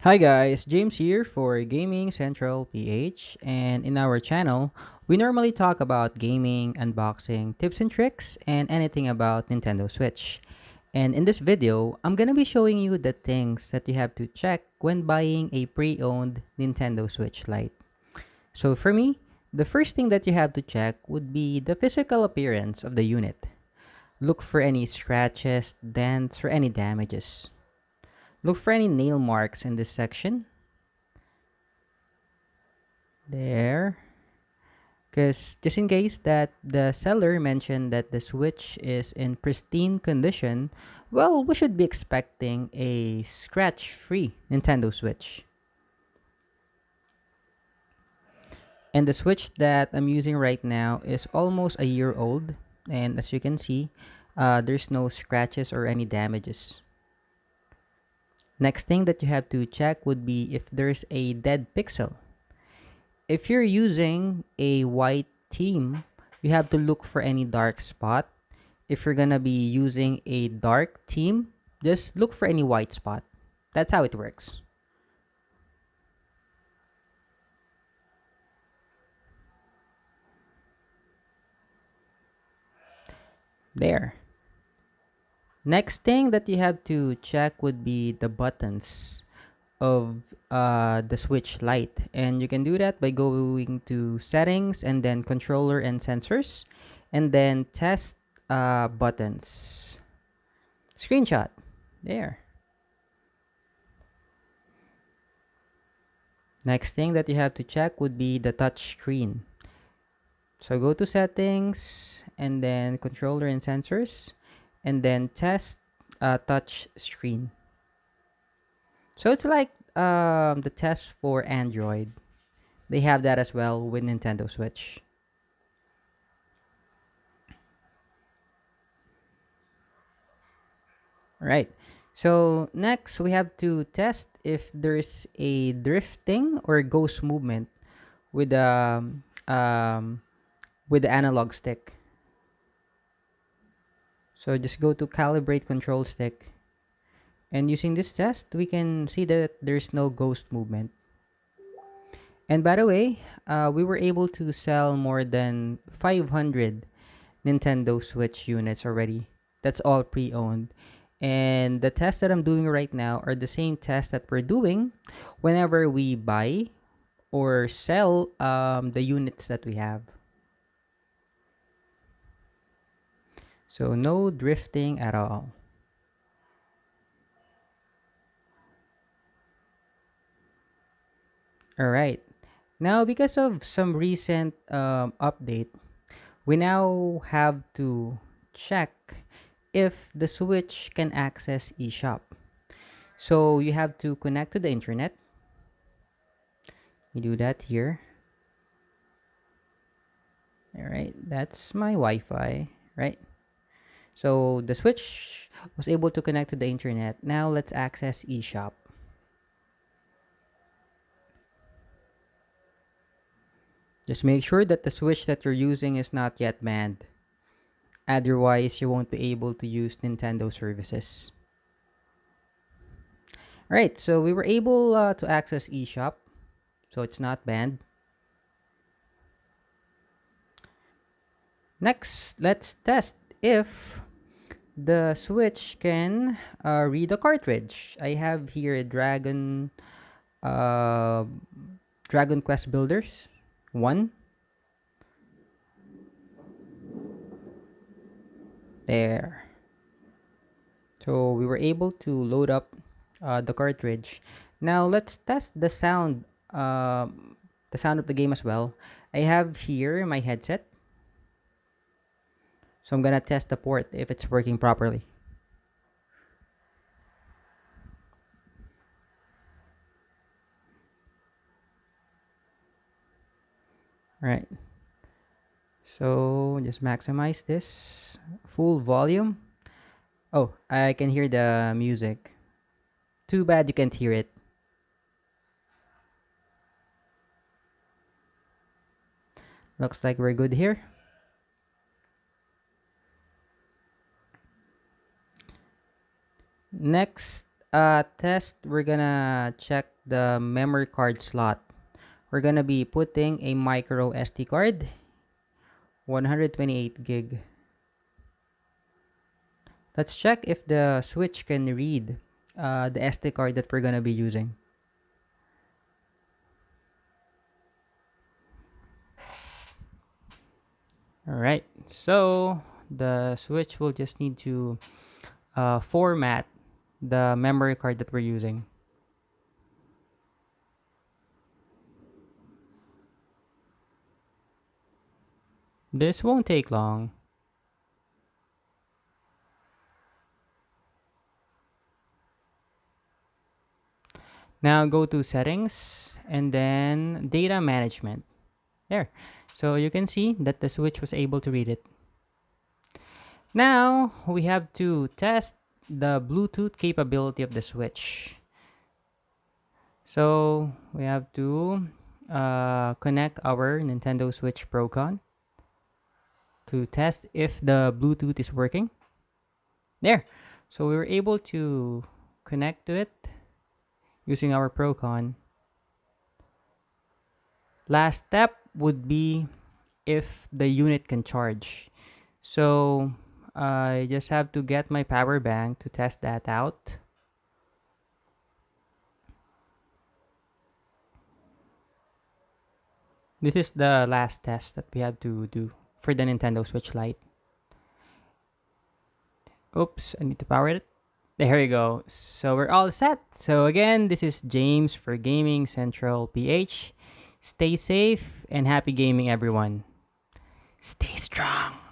Hi guys, James here for Gaming Central PH, and in our channel, we normally talk about gaming, unboxing, tips and tricks, and anything about Nintendo Switch. And in this video, I'm gonna be showing you the things that you have to check when buying a pre-owned Nintendo Switch Lite. So for me, the first thing that you have to check would be the physical appearance of the unit. Look for any scratches, dents, or any damages. Look for any nail marks in this section. There. Because just in case that the seller mentioned that the Switch is in pristine condition, well, we should be expecting a scratch-free Nintendo Switch. And the Switch that I'm using right now is almost a year old, and as you can see, there's no scratches or any damages. Next thing that you have to check would be if there's a dead pixel. If you're using a white theme, you have to look for any dark spot. If you're gonna be using a dark theme, just look for any white spot. That's how it works. There. Next thing that you have to check would be the buttons of the Switch Lite, and you can do that by going to settings and then controller and sensors, and then test buttons. Screenshot. There. Next thing that you have to check would be the touch screen. So go to settings and then controller and sensors and then test touch screen. So it's like the test for Android. They have that as well with Nintendo Switch. Right. So next we have to test if there's a drifting or ghost movement with with the analog stick. So just go to calibrate control stick. And using this test, we can see that there's no ghost movement. And by the way, we were able to sell more than 500 Nintendo Switch units already. That's all pre-owned. And the tests that I'm doing right now are the same tests that we're doing whenever we buy or sell the units that we have. So no drifting at all. All right. Now, because of some recent update, we now have to check if the Switch can access eShop. So you have to connect to the internet. You do that here. All right, that's my Wi-Fi, right? So the Switch was able to connect to the internet. Now let's access eShop. Just make sure that the Switch that you're using is not yet banned. Otherwise, you won't be able to use Nintendo services. All right, so we were able to access eShop, so it's not banned. Next, let's test if the Switch can read a cartridge. I have here uh, Dragon Quest Builders 1. There. So we were able to load up the cartridge. Now let's test the sound of the game as well. I have here my headset. So I'm gonna test the port if it's working properly. All right. So just maximize this full volume. Oh, I can hear the music. Too bad you can't hear it. Looks like we're good here. Next, test, we're gonna check the memory card slot. We're gonna be putting a micro SD card, 128 gig. Let's check if the Switch can read the SD card that we're gonna be using. Alright, so the Switch will just need to format the memory card that we're using. This won't take long. Now go to settings and then data management. There. So you can see that the Switch was able to read it. Now we have to test the Bluetooth capability of the Switch. So we have to connect our Nintendo Switch Procon to test if the Bluetooth is working. There. So we were able to connect to it using our Procon. Last step would be if the unit can charge. So I just have to get my power bank to test that out. This is the last test that we have to do for the Nintendo Switch Lite. Oops, I need to power it. There we go. So we're all set. So again, this is James for Gaming Central PH. Stay safe and happy gaming, everyone. Stay strong.